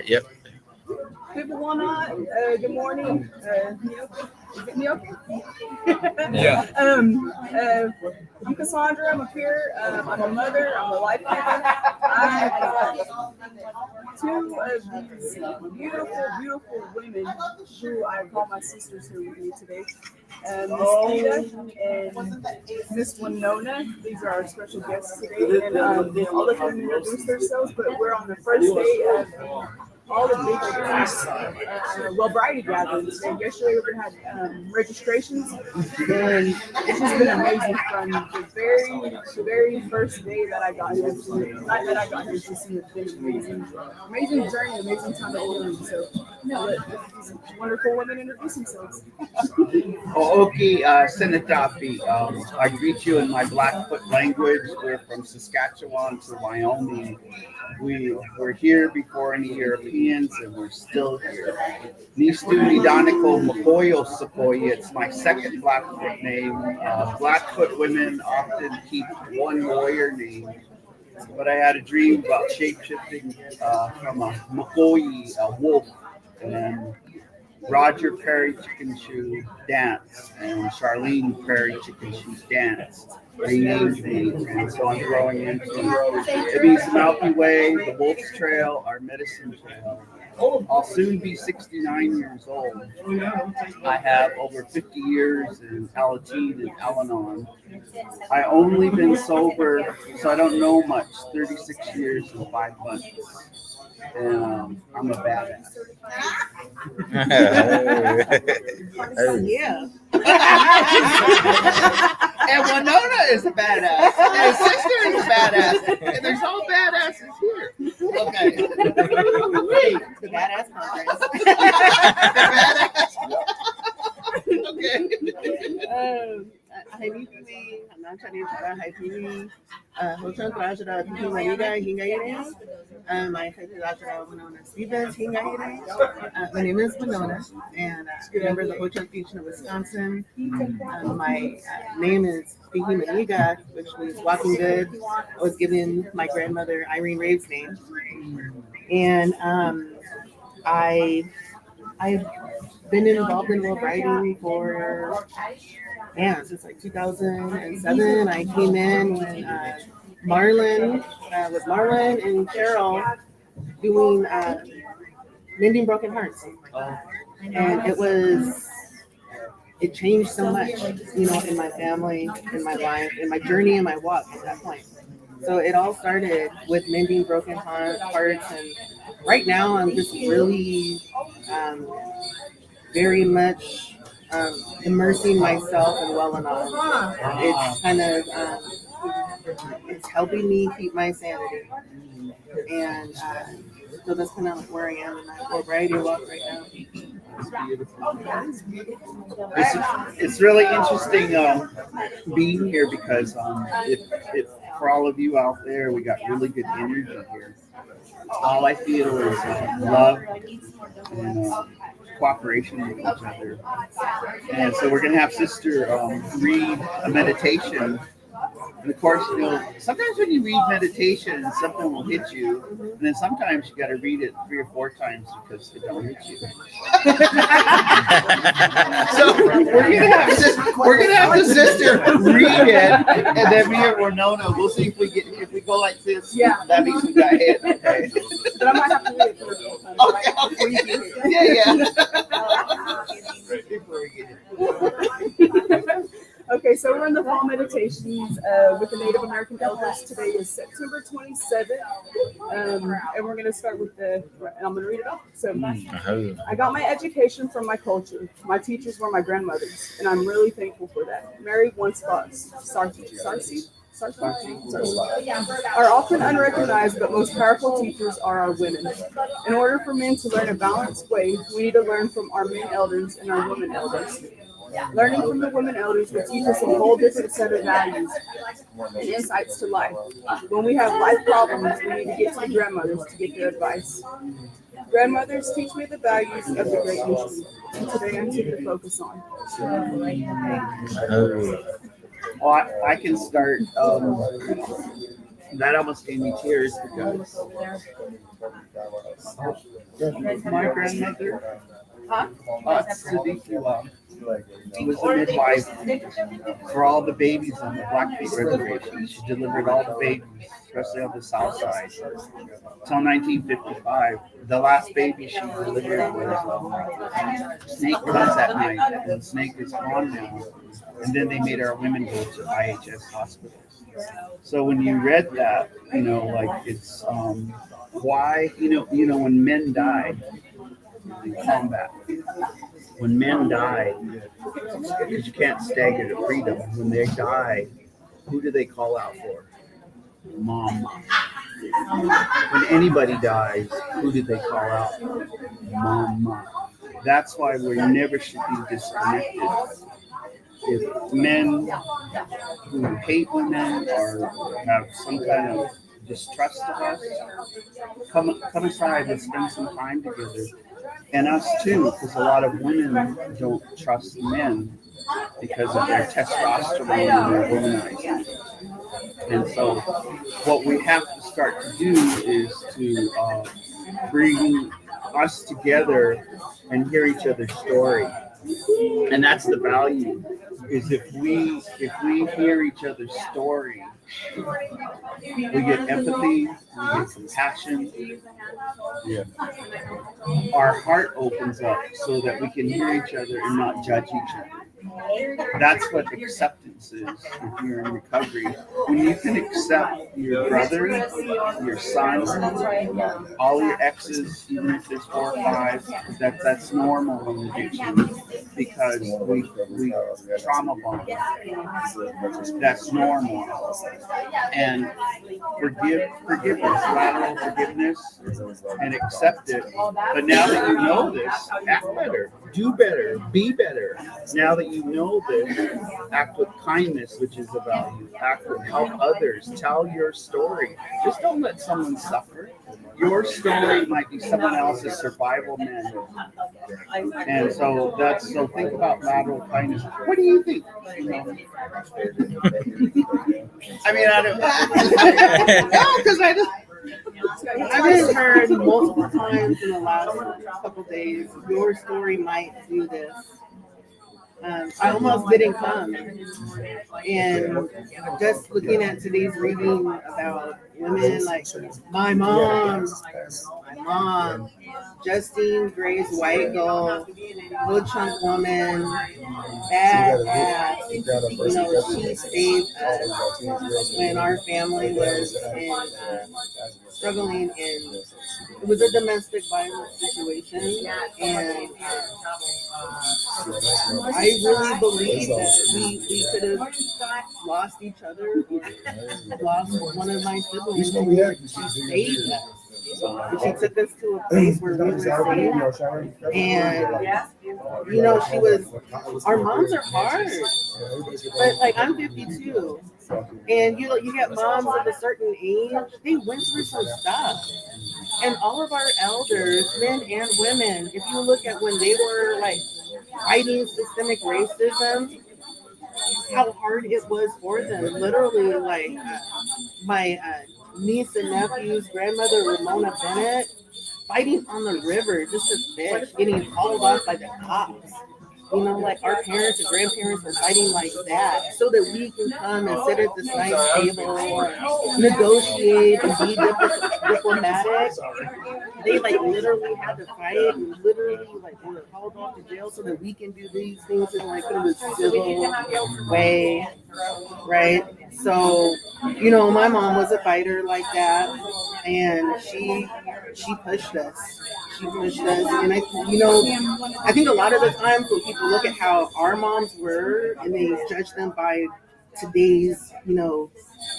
Yep. People wanna good morning. Is it me okay? Yeah. I'm Cassandra. I'm a peer. I'm a mother. I'm a life giver. I got two of these beautiful, beautiful women who I call my sisters here with me today. Miss Rita and Miss Winona. These are our special guests today. And I'll let them introduce themselves, but we're on the first day of all the big Well-Briety gatherings. And yesterday we had registrations, and it's just been amazing from the very first day that I got here. Not that I got here, it's just been amazing, amazing journey, amazing time of living. So, let these wonderful women introduce themselves. Okay, Senatapi. I greet you in my Blackfoot language. We're from Saskatchewan to Wyoming. We were here before any Europeans, and we're still here. Nistuni Daniko Makoyo Sequoia. It's my second Blackfoot name. Blackfoot women often keep one warrior name, but I had a dream about shapeshifting from a Makoyi, a wolf, and Roger Perry Chicken Shoe Dance and Charlene Perry Chicken Shoe Dance. They named me, and so I'm growing into Ibby's Milky Way, the Wolf's Trail, our Medicine Trail. I'll soon be 69 years old. I have over 50 years in Alateen and Al-Anon. I only been sober, so I don't know much, 36 years and 5 months. And I'm a badass. Yeah. And Winona is a badass. And his sister is a badass. And there's all badasses here. Okay. The badass conference. Okay. Haipili, Anachari Tara Haipili, Hotel Rajara Hingaira, Hingaire. My head is Rajara Winona Stevens, Hingaire. My name is Winona, and I remember the Hotel Beach in Wisconsin. My name is Bihi Maniga, which means walking good. I was given my grandmother Irene Rave's name. And I've been involved in Well-Briety for since like 2007. I came in when Marlon and Carol doing Mending Broken Hearts, and it changed so much, in my family, in my life, in my journey, in my walk at that point. So it all started with Mending Broken Hearts, and right now I'm just really very much immersing myself in Well-Anon. It's kind of it's helping me keep my sanity, and so that's kind of like where I am in my Well-Briety walk right now. It's really interesting being here because if for all of you out there, we got really good energy here. All I feel is love and cooperation with each other. And so we're going to have Sister read a meditation. And of course, sometimes when you read meditation, something will hit you. And then sometimes you got to read it 3 or 4 times because it don't hit you. So we're gonna have the sister read it, and then me and Winona, we'll see if we go like this. Yeah. That means we got hit. Okay. But I might have to read it first. Okay. Yeah. Before we get it. Okay, so we're in the fall meditations with the Native American elders. Today is September 27th, and we're going to start with and I'm going to read it off. So, I got my education from my culture. My teachers were my grandmothers, and I'm really thankful for that. Mary once thought, Sarsi are often unrecognized, but most powerful teachers are our women. In order for men to learn a balanced way, we need to learn from our men elders and our women elders. Learning from the women elders will teach us a whole different set of values and insights to life. When we have life problems, we need to get to the grandmothers to get their advice. Grandmothers teach me the values of the great nation, and today I'm here to focus on. Well, I can start. that almost gave me tears because my grandmother, Siddiqui, was a midwife for all the babies on the Blackfeet Reservation. She delivered all the babies, especially on the south side, until 1955. The last baby she delivered was Snake comes at night, and Snake is gone now. And then they made our women go to IHS hospitals. So when you read that, like it's why, when men die in combat, when men die, because you can't stagger to freedom, when they die, who do they call out for? Mom. When anybody dies, who do they call out? Mama. That's why we never should be disconnected. If men who hate women or have some kind of distrust of us, come aside and spend some time together. And us too, because a lot of women don't trust men because of their testosterone and their womanizing. And so what we have to start to do is to bring us together and hear each other's story. And that's the value, is if we hear each other's story, we get empathy, we get compassion. Yeah. Our heart opens up so that we can hear each other and not judge each other. That's what acceptance is if you're in recovery. When you can accept your brother, your son, all your exes, even if there's 4 or 5, that's normal in addiction because we trauma bond. That's normal. And forgiveness, lateral forgiveness, and accept it. But now that you know this, act better, do better, be better. Now that you know this, act with kindness, which is a value. Act with help others. Tell your story. Just don't let someone suffer. Your story might be someone else's survival manual. And so think about lateral kindness. What do you think? I mean, I don't no, because I've been heard multiple times in the last couple days, your story might do this. I almost didn't come. And just looking at today's reading about women, like my mom, Justine Gray's white girl, little chunk woman, badass. She saved us when our family was struggling in. It was a domestic violence situation, and I really believe that we could have lost each other, lost one of my siblings. She saved us. She took us to a place where we were safe, and she was. Our moms are hard, but like I'm 52, and you get moms of a certain age, they went through some stuff. And all of our elders, men and women, if you look at when they were like fighting systemic racism, how hard it was for them. Literally, like my niece and nephew's grandmother, Ramona Bennett, fighting on the river just to fish, getting hauled off by the cops. Like our parents and grandparents were fighting like that so that we can come and sit at this nice table and negotiate and be diplomatic. They like literally had to fight and literally like they were hauled off to jail so that we can do these things in like a civil way, right? So, my mom was a fighter like that, and she pushed us. She pushed us, and I think a lot of the times when people look at how our moms were and they judge them by today's,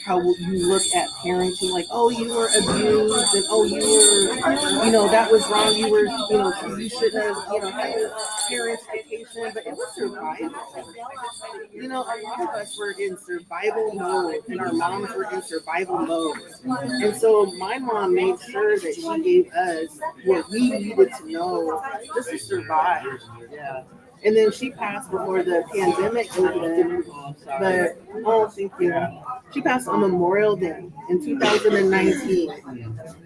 how you look at parenting, like, oh, you were abused, and oh, you were, that was wrong. You were, you should have, had your parents' vacation, but it was survival. A lot of us were in survival mode, and our moms were in survival mode. And so my mom made sure that she gave us what we needed to know just to survive. Yeah. And then she passed before the pandemic even. But thank you. She passed on Memorial Day in 2019.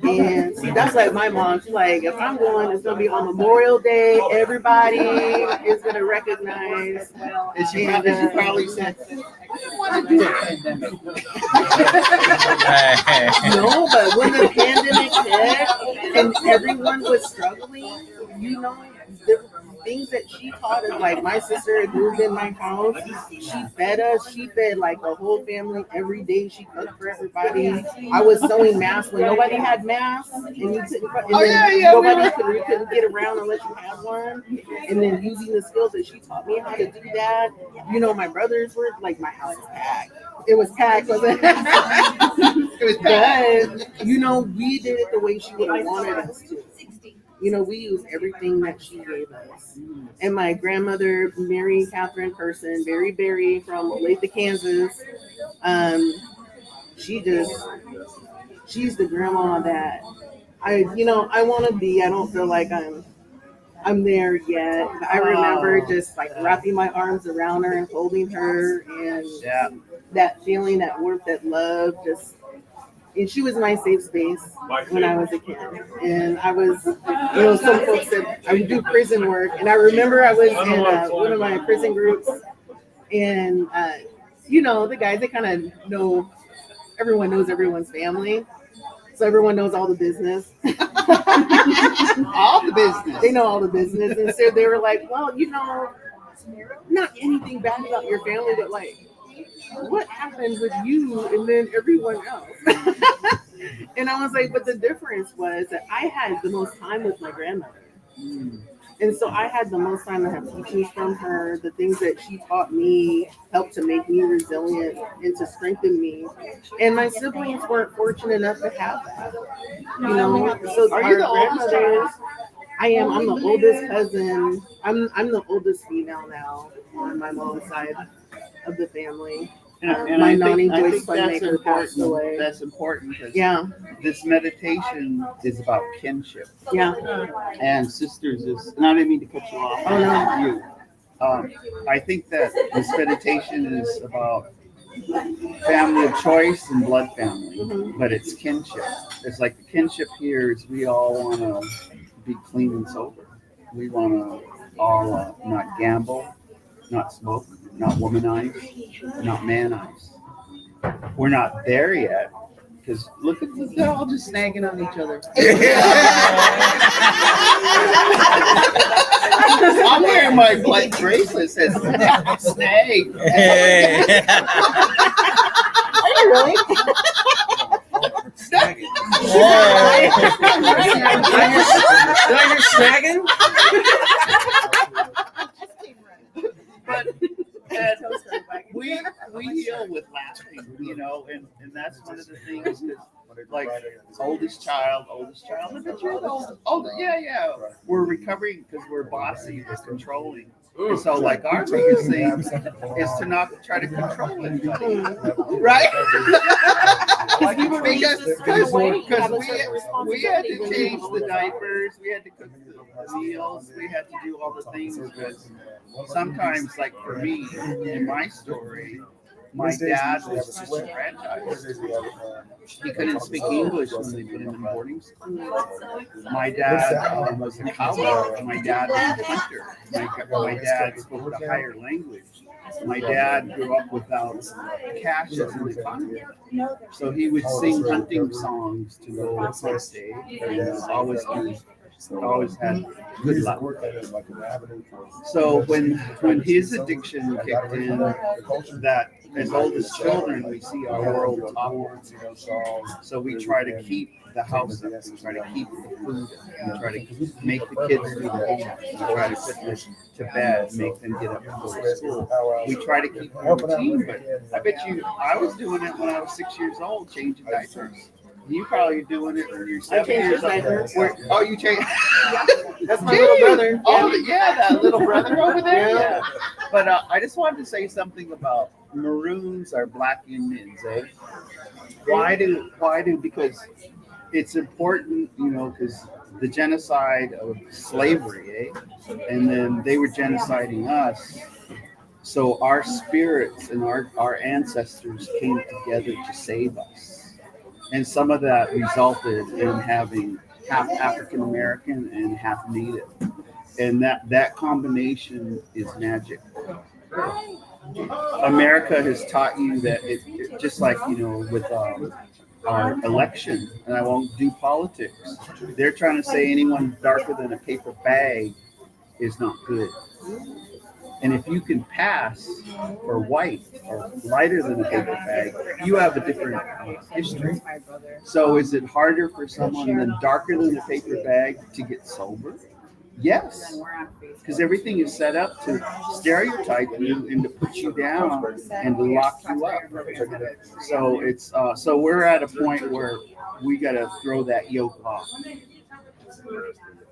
And see, that's like my mom. She's like, if I'm going, it's gonna be on Memorial Day. Everybody is gonna recognize. And she probably said, I want to do a pandemic. No, but when the pandemic hit and everyone was struggling, you know, the things that she taught us, like my sister had moved in my house, she fed us, she fed like the whole family every day. She cooked for everybody. I was sewing masks when nobody had masks, and you couldn't, nobody couldn't get around unless you had one. And then using the skills that she taught me how to do that. You know, my brothers were like, my house was packed. It was packed, wasn't it? It was packed. But, you know, we did it the way she would have wanted us to. You know, we used everything that she gave us. And my grandmother, Mary Catherine Person, Berry from Olathe, Kansas, she's the grandma that I want to be. I don't feel like I'm there yet. I remember just like wrapping my arms around her and holding her, and that feeling, that warmth, that love, and she was my safe space when I was a kid. And I was, some folks said I would do prison work. And I remember I was in one of my prison groups, and, the guys, they kind of know, everyone knows everyone's family. So everyone knows all the business. All the business. They know all the business. And so they were like, well, not anything bad about your family, but like, what happened with you and then everyone else? And I was like, but the difference was that I had the most time with my grandmother. And so I had the most time to have teachings from her. The things that she taught me helped to make me resilient and to strengthen me. And my siblings weren't fortunate enough to have that. So Are our you the oldest grandmothers, I am. I'm the oldest cousin. I'm the oldest female now on my mom's side of the family. And My I nanny think Joyce Funmaker passed away. That's important because Yeah, this meditation is about kinship. yeah. And sisters is, and I didn't mean to cut you off. Oh, no. You. I think that this meditation is about family of choice and blood family, but it's kinship. It's like the kinship here is we all want to be clean and sober. We want to all not gamble, not smoke, not womanize, not manize. We're not there yet because look at this, they're all just snagging on each other. I'm wearing my black bracelet that says snag. Are you really? Did I hear snagging? But we heal with laughing, and that's one of the things that, like, oldest child. Look at you, oldest. Yeah. We're recovering because we're bossy, we're controlling. And so, like, our biggest thing is to not try to control anybody, right? Because we had to change the diapers, we had to cook the meals, we had to do all the things because sometimes, like for me, in my story, my dad was disenfranchised. He couldn't speak English when they put him in boarding school. My dad was a cowboy. My dad was a hunter. My dad spoke a higher language. My dad grew up without cash as an economy. So he would sing hunting songs to go on stage and always had good luck. So when his addiction kicked in, that as old as children, we see our world topple. So we try to keep the house up, we try to keep the food up, we try to make the kids do the homework, we try to put them to bed, make them get up and go to school. We try to keep the routine, but I bet you I was doing it when I was 6 years old, changing diapers. You probably doing it when you're 7 years old. Oh, you changed? That's my little brother. Oh, yeah, that little brother over there. Yeah. But I just wanted to say something about Maroons are Black Indians, eh? Why do? Because it's important, because the genocide of slavery, eh? And then they were genociding us. So our spirits and our ancestors came together to save us. And some of that resulted in having half African American and half Native. And that combination is magic. America has taught you that just like, with our election, and I won't do politics, they're trying to say anyone darker than a paper bag is not good. And if you can pass for white or lighter than a paper bag, you have a different history. So is it harder for someone than darker than a paper bag to get sober? Yes, because everything is set up to stereotype you and to put you down and to lock you up. So so we're at a point where we got to throw that yoke off.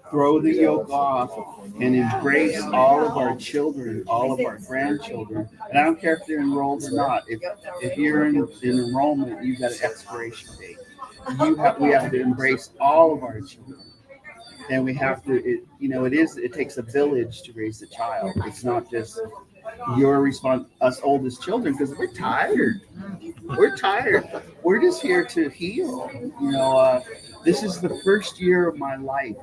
Throw the yoke off and embrace all of our children, all of our grandchildren. And I don't care if they're enrolled or not. If you're in enrollment, you've got an expiration date. We have to embrace all of our children. And we have to, it takes a village to raise a child. It's not just your response, us oldest children, because we're tired. We're tired. We're just here to heal. This is the first year of my life.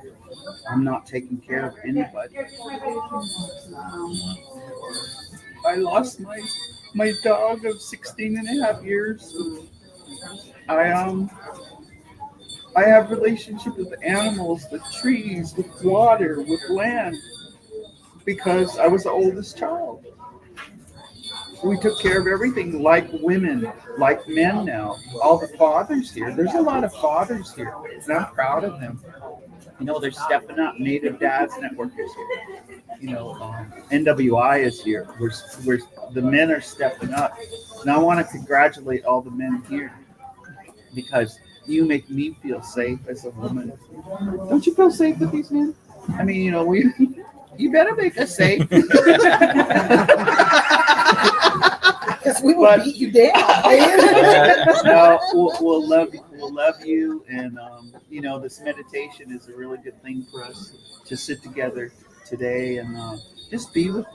I'm not taking care of anybody. I lost my dog of 16 and a half years. I have relationship with animals, with trees, with water, with land, because I was the oldest child. We took care of everything, like women, like men now. All the fathers here. There's a lot of fathers here, and I'm proud of them. They're stepping up. Native Dads Network is here. NWI is here. We're the men are stepping up, and I want to congratulate all the men here because you make me feel safe as a woman. Don't you feel safe with these men? I mean, you better make us safe. Because we will beat you down. No, we'll love you. We'll love you. And, this meditation is a really good thing for us to sit together today and just be with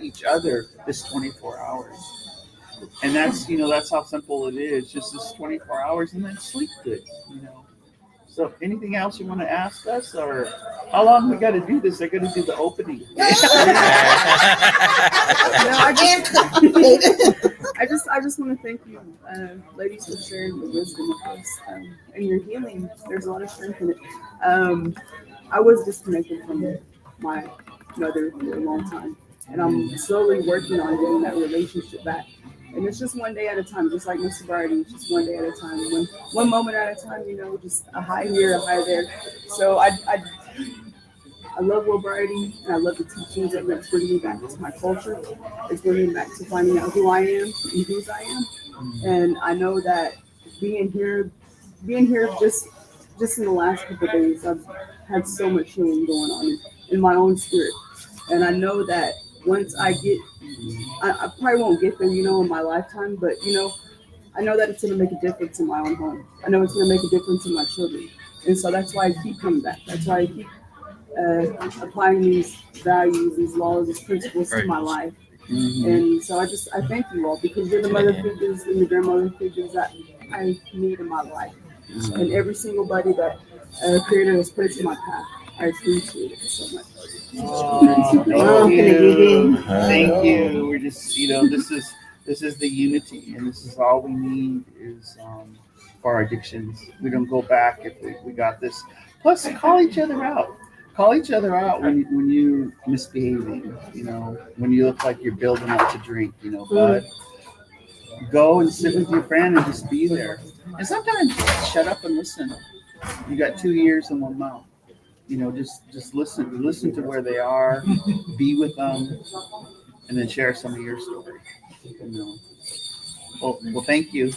each other this 24 hours. And that's how simple it is. Just this 24 hours and then sleep good, So anything else you want to ask us, or how long we got to do this? I got to do the opening. I just want to thank you, ladies, for sharing the wisdom of this and your healing. There's a lot of strength in it. I was disconnected from my mother for a long time, and I'm slowly working on getting that relationship back. And it's just one day at a time, just like Mr. Briety, just one day at a time, one moment at a time, just a high here, a high there. So I love Well-Briety, and I love the teachings that it's bringing me back to my culture. It's bringing me back to finding out who I am and whose I am. And I know that being here just in the last couple of days, I've had so much healing going on in my own spirit. And I know that once I probably won't get there, in my lifetime, but, I know that it's going to make a difference in my own home. I know it's going to make a difference in my children. And so that's why I keep coming back. That's why I keep applying these values, these laws, these principles to my life. Mm-hmm. And so I thank you all, because you're the mother figures and the grandmother figures that I need in my life. Mm-hmm. And every single body that Creator has put into my path, I appreciate it so much. Thank you. We're just, this is the unity, and this is all we need is for our addictions. We don't go back if we got this. Plus, call each other out. Call each other out when you misbehaving. When you look like you're building up to drink. Bud, go and sit with your friend and just be there. And sometimes shut up and listen. You got 2 ears and 1 mouth. Just listen to where they are, be with them, and then share some of your story. Well, thank you.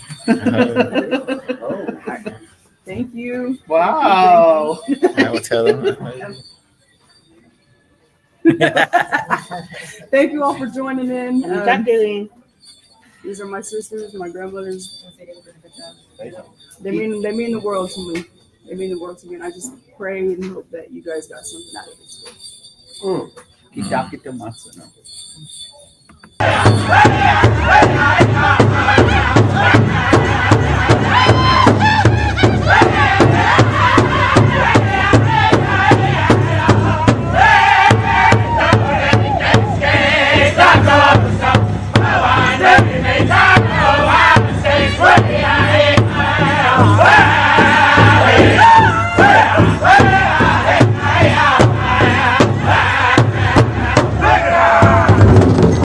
Thank you. Wow. I will tell them. Thank you all for joining in. Doing? These are my sisters, my grandmothers. They mean the world to me. They mean the world to me, and I just pray and hope that you guys got something out of this. Kitake te matsu, no? Ready!